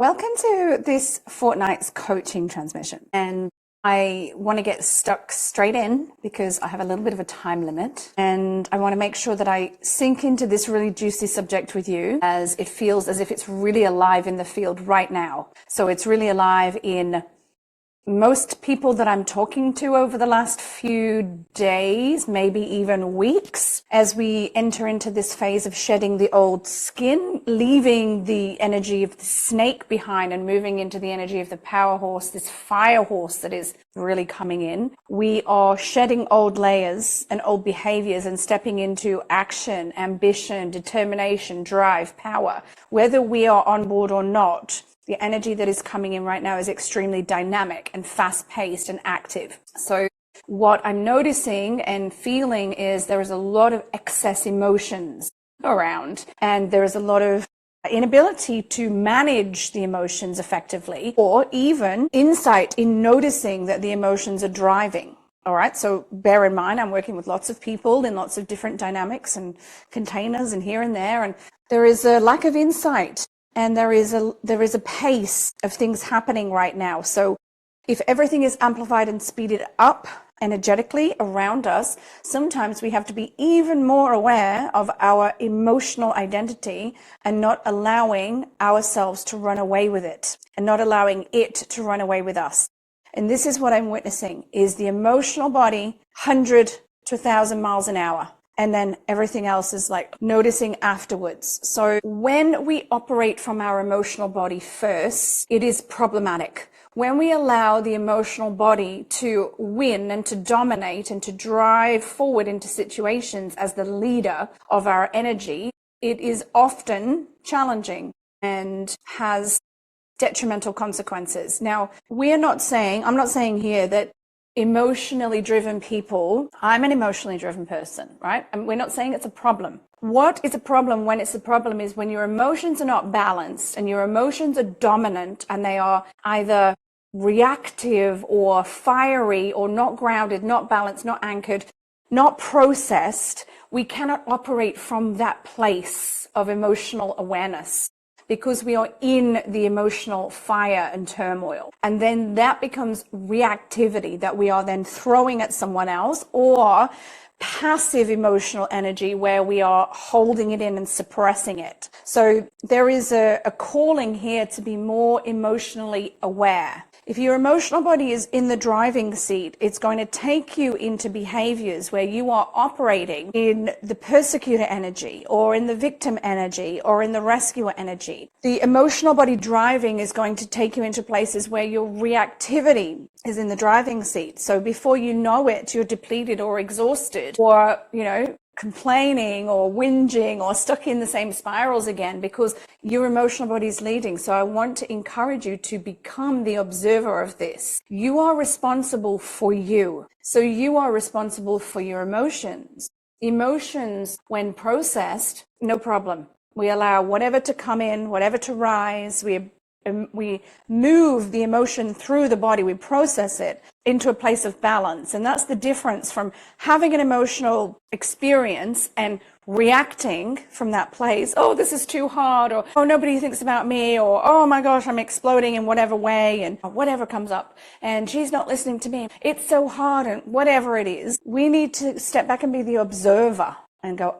Welcome to this fortnight's coaching transmission. And I want to get stuck straight in because I have a little bit of a time limit. And I want to make sure that I sink into this really juicy subject with you as it feels as if it's really alive in the field right now. So it's really alive in most people that I'm talking to over the last few days, maybe even weeks, as we enter into this phase of shedding the old skin, leaving the energy of the snake behind and moving into the energy of the power horse, this fire horse that is really coming in. We are shedding old layers and old behaviors and stepping into action, ambition, determination, drive, power. Whether we are on board or not, the energy that is coming in right now is extremely dynamic and fast-paced and active. So what I'm noticing and feeling is there is a lot of excess emotions around, and there is a lot of inability to manage the emotions effectively, or even insight in noticing that the emotions are driving. All right, so bear in mind, I'm working with lots of people in lots of different dynamics and containers and here and there, and there is a lack of insight. And there is a pace of things happening right now. So if everything is amplified and speeded up energetically around us, sometimes we have to be even more aware of our emotional identity and not allowing ourselves to run away with it and not allowing it to run away with us. And this is what I'm witnessing, is the emotional body 100 to 1,000 miles an hour. And then everything else is like noticing afterwards. So when we operate from our emotional body first, it is problematic. When we allow the emotional body to win and to dominate and to drive forward into situations as the leader of our energy, it is often challenging and has detrimental consequences. Now, I'm not saying here that emotionally driven people, I'm an emotionally driven person, right? And we're not saying it's a problem. What is a problem when it's a problem is when your emotions are not balanced and your emotions are dominant and they are either reactive or fiery or not grounded, not balanced, not anchored, not processed. We cannot operate from that place of emotional awareness, because we are in the emotional fire and turmoil. And then that becomes reactivity that we are then throwing at someone else, or passive emotional energy where we are holding it in and suppressing it. So there is a calling here to be more emotionally aware. If your emotional body is in the driving seat, it's going to take you into behaviors where you are operating in the persecutor energy or in the victim energy or in the rescuer energy. The emotional body driving is going to take you into places where your reactivity is in the driving seat. So before you know it, you're depleted or exhausted or, complaining or whinging or stuck in the same spirals again because your emotional body is leading. So I want to encourage you to become the observer of this. You are responsible for you. So you are responsible for your emotions. Emotions, when processed, no problem. We allow whatever to come in, whatever to rise. We move the emotion through the body, we process it into a place of balance. And that's the difference from having an emotional experience and reacting from that place. Oh, this is too hard, or oh, nobody thinks about me, or oh my gosh, I'm exploding in whatever way, and whatever comes up, and she's not listening to me. It's so hard, and whatever it is, we need to step back and be the observer and go,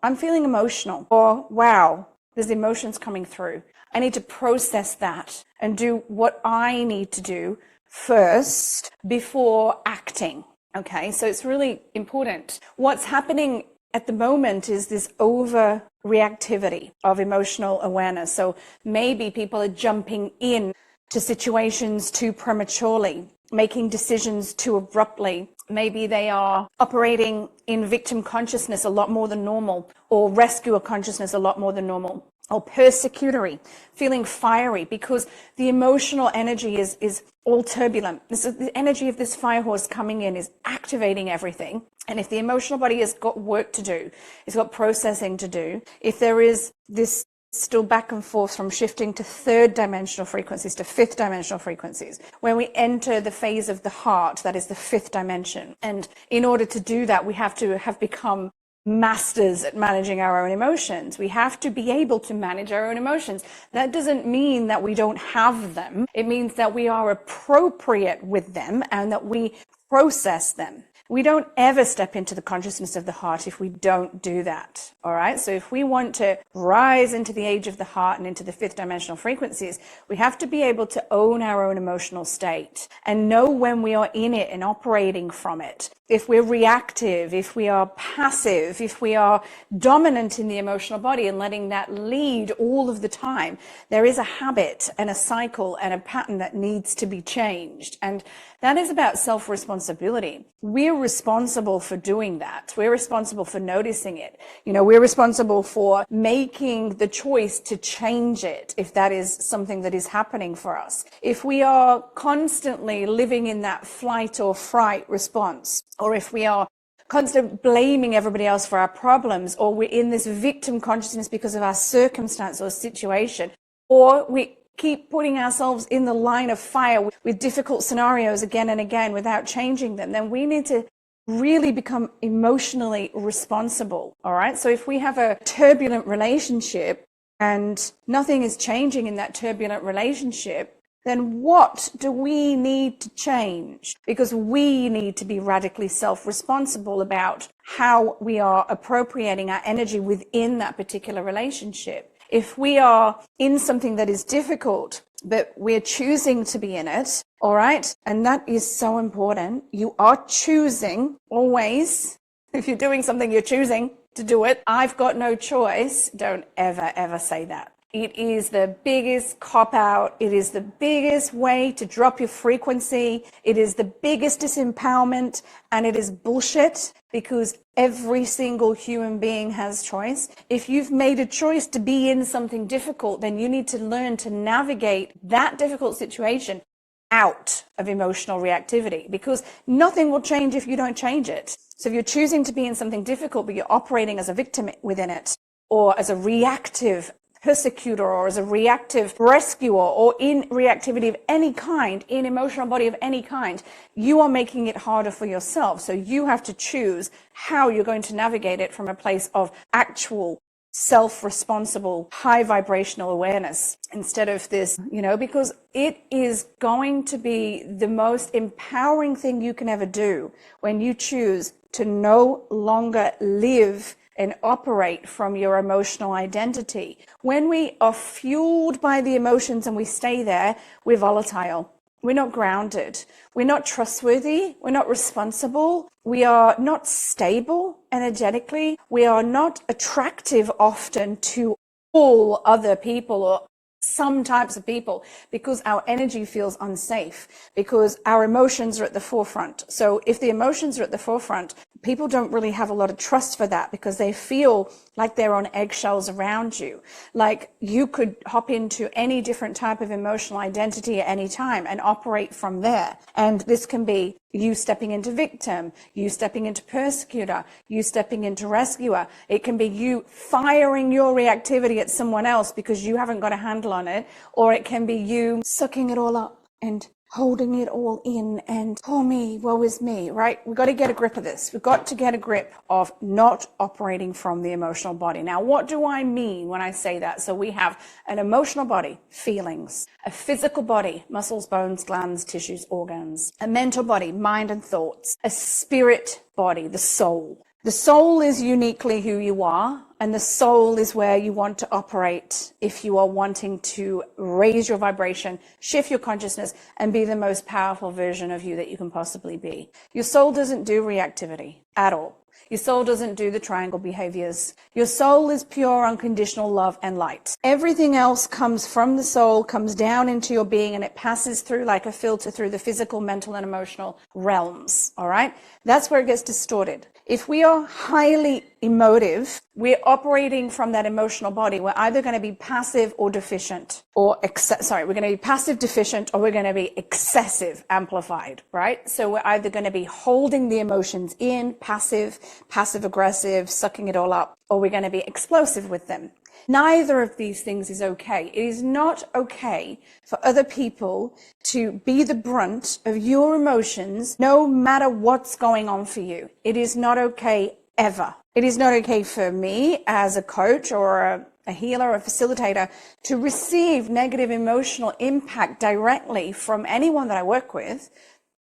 I'm feeling emotional, or wow, there's emotions coming through. I need to process that and do what I need to do first before acting. Okay, so it's really important. What's happening at the moment is this overreactivity of emotional awareness. So maybe people are jumping in to situations too prematurely, making decisions too abruptly. Maybe they are operating in victim consciousness a lot more than normal, or rescuer consciousness a lot more than normal, or persecutory, feeling fiery, because the emotional energy is all turbulent. The energy of this fire horse coming in is activating everything. And if the emotional body has got work to do, it's got processing to do, if there is this still back and forth from shifting to third dimensional frequencies to fifth dimensional frequencies, when we enter the phase of the heart, that is the fifth dimension. And in order to do that, we have to have become masters at managing our own emotions. We have to be able to manage our own emotions. That doesn't mean that we don't have them. It means that we are appropriate with them and that we process them. We don't ever step into the consciousness of the heart if we don't do that. All right. So if we want to rise into the age of the heart and into the fifth dimensional frequencies, we have to be able to own our own emotional state and know when we are in it and operating from it. If we're reactive, if we are passive, if we are dominant in the emotional body and letting that lead all of the time, there is a habit and a cycle and a pattern that needs to be changed. And that is about self-responsibility. We're responsible for doing that. We're responsible for noticing it. We're responsible for making the choice to change it if that is something that is happening for us. If we are constantly living in that flight or fright response, or if we are constantly blaming everybody else for our problems, or we're in this victim consciousness because of our circumstance or situation, or we keep putting ourselves in the line of fire with difficult scenarios again and again without changing them, then we need to really become emotionally responsible. All right. So if we have a turbulent relationship and nothing is changing in that turbulent relationship, then what do we need to change? Because we need to be radically self-responsible about how we are appropriating our energy within that particular relationship. If we are in something that is difficult, but we're choosing to be in it, all right? And that is so important. You are choosing always. If you're doing something, you're choosing to do it. I've got no choice. Don't ever, ever say that. It is the biggest cop-out. It is the biggest way to drop your frequency. It is the biggest disempowerment, and it is bullshit because every single human being has choice. If you've made a choice to be in something difficult, then you need to learn to navigate that difficult situation out of emotional reactivity, because nothing will change if you don't change it. So if you're choosing to be in something difficult, but you're operating as a victim within it, or as a reactive persecutor, or as a reactive rescuer, or in reactivity of any kind, in emotional body of any kind, you are making it harder for yourself. So you have to choose how you're going to navigate it from a place of actual self-responsible, high vibrational awareness instead of this, because it is going to be the most empowering thing you can ever do when you choose to no longer live and operate from your emotional identity. When we are fueled by the emotions and we stay there, we're volatile. We're not grounded. We're not trustworthy. We're not responsible. We are not stable energetically. We are not attractive often to all other people or some types of people, because our energy feels unsafe, because our emotions are at the forefront. So if the emotions are at the forefront, people don't really have a lot of trust for that, because they feel like they're on eggshells around you. Like you could hop into any different type of emotional identity at any time and operate from there. And this can be you stepping into victim, you stepping into persecutor, you stepping into rescuer. It can be you firing your reactivity at someone else because you haven't got a handle on it. Or it can be you sucking it all up and holding it all in and, oh me, woe is me, right? We've got to get a grip of this. We've got to get a grip of not operating from the emotional body. Now, what do I mean when I say that? So we have an emotional body, feelings, a physical body, muscles, bones, glands, tissues, organs, a mental body, mind and thoughts, a spirit body, the soul. The soul is uniquely who you are, and the soul is where you want to operate if you are wanting to raise your vibration, shift your consciousness, and be the most powerful version of you that you can possibly be. Your soul doesn't do reactivity at all. Your soul doesn't do the triangle behaviors. Your soul is pure, unconditional love and light. Everything else comes from the soul, comes down into your being, and it passes through like a filter through the physical, mental, and emotional realms. All right? That's where it gets distorted. If we are highly emotive, we're operating from that emotional body. We're either going to be passive or deficient, or we're going to be passive deficient, or we're going to be excessive amplified, right? So we're either going to be holding the emotions in, passive aggressive, sucking it all up, or we're going to be explosive with them. Neither of these things is okay. It is not okay for other people to be the brunt of your emotions, no matter what's going on for you. It is not okay ever. It is not okay for me as a coach or a healer or a facilitator to receive negative emotional impact directly from anyone that I work with,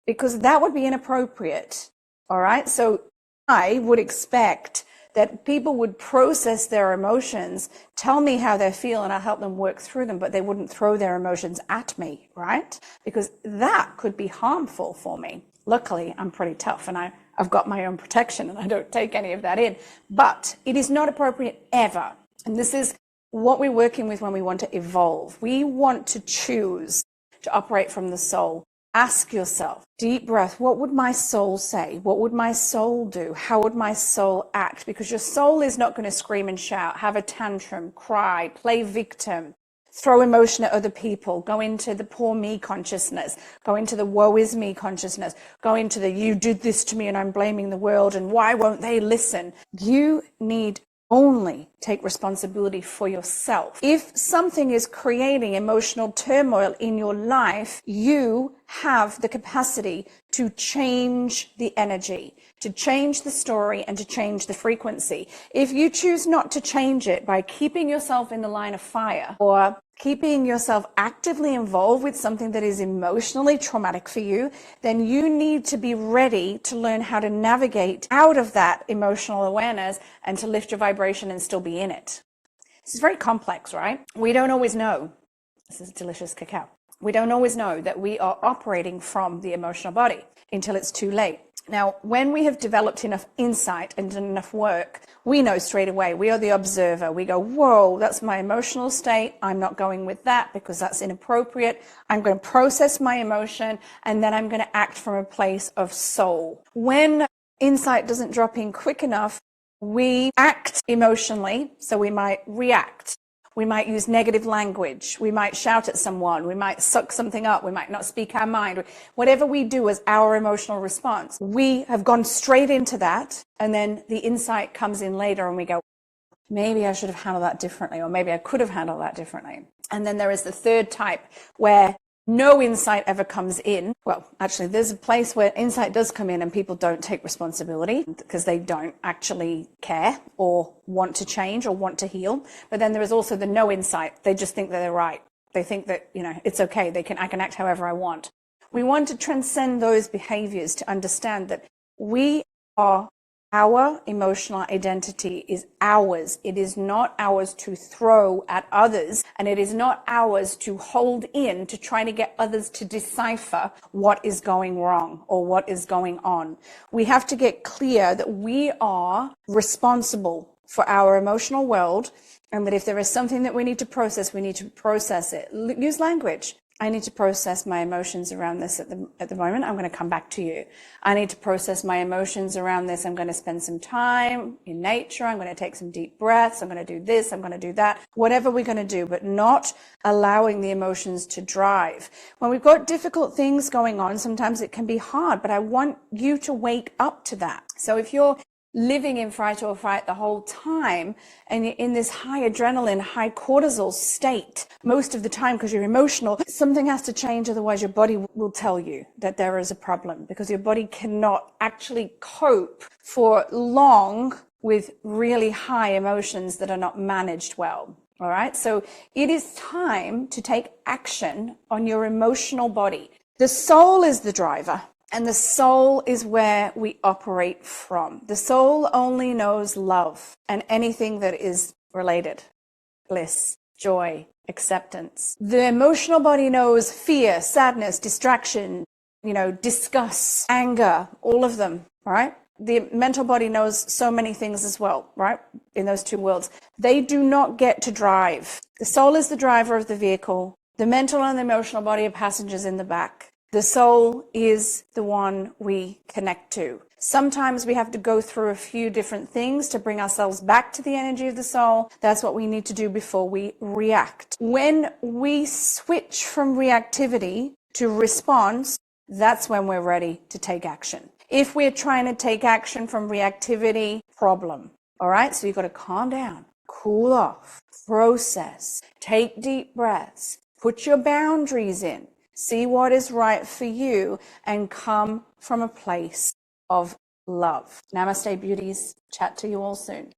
because that would be inappropriate. All right. So I would expect that people would process their emotions, tell me how they feel, and I'll help them work through them, but they wouldn't throw their emotions at me, right? Because that could be harmful for me. Luckily, I'm pretty tough and I've got my own protection and I don't take any of that in. But it is not appropriate ever. And this is what we're working with when we want to evolve. We want to choose to operate from the soul. Ask yourself, deep breath, what would my soul say? What would my soul do? How would my soul act? Because your soul is not going to scream and shout, have a tantrum, cry, play victim, throw emotion at other people, go into the poor me consciousness, go into the woe is me consciousness, go into the you did this to me and I'm blaming the world and why won't they listen? You need only take responsibility for yourself. If something is creating emotional turmoil in your life, you have the capacity to change the energy, to change the story, and to change the frequency. If you choose not to change it by keeping yourself in the line of fire or keeping yourself actively involved with something that is emotionally traumatic for you, then you need to be ready to learn how to navigate out of that emotional awareness and to lift your vibration and still be in it. This is very complex, right? We don't always know. This is delicious cacao. We don't always know that we are operating from the emotional body until it's too late. Now, when we have developed enough insight and done enough work, we know straight away. We are the observer. We go, whoa, that's my emotional state. I'm not going with that because that's inappropriate. I'm going to process my emotion and then I'm going to act from a place of soul. When insight doesn't drop in quick enough, we act emotionally, so we might react. We might use negative language. We might shout at someone. We might suck something up. We might not speak our mind. Whatever we do as our emotional response, we have gone straight into that. And then the insight comes in later and we go, maybe I should have handled that differently, or maybe I could have handled that differently. And then there is the third type where no insight ever comes in. Well, actually, there's a place where insight does come in and people don't take responsibility because they don't actually care or want to change or want to heal. But then there is also the no insight. They just think that they're right. They think that, it's okay. I can act however I want. We want to transcend those behaviors to understand that our emotional identity is ours. It is not ours to throw at others, and it is not ours to hold in to try to get others to decipher what is going wrong or what is going on. We have to get clear that we are responsible for our emotional world, and that if there is something that we need to process, we need to process it. Use language. I need to process my emotions around this at the moment. I'm going to come back to you. I need to process my emotions around this. I'm going to spend some time in nature. I'm going to take some deep breaths. I'm going to do this. I'm going to do that. Whatever we're going to do, but not allowing the emotions to drive. When we've got difficult things going on, sometimes it can be hard, but I want you to wake up to that. So if you're living in fight or flight the whole time and you're in this high adrenaline, high cortisol state most of the time because you're emotional, something has to change, otherwise your body will tell you that there is a problem, because your body cannot actually cope for long with really high emotions that are not managed well. All right, so it is time to take action on your emotional body. The soul is the driver. And the soul is where we operate from. The soul only knows love and anything that is related. Bliss, joy, acceptance. The emotional body knows fear, sadness, distraction, disgust, anger, all of them, right? The mental body knows so many things as well, right? In those two worlds. They do not get to drive. The soul is the driver of the vehicle. The mental and the emotional body are passengers in the back. The soul is the one we connect to. Sometimes we have to go through a few different things to bring ourselves back to the energy of the soul. That's what we need to do before we react. When we switch from reactivity to response, that's when we're ready to take action. If we're trying to take action from reactivity, problem. All right, so you've got to calm down, cool off, process, take deep breaths, put your boundaries in. See what is right for you and come from a place of love. Namaste, beauties. Chat to you all soon.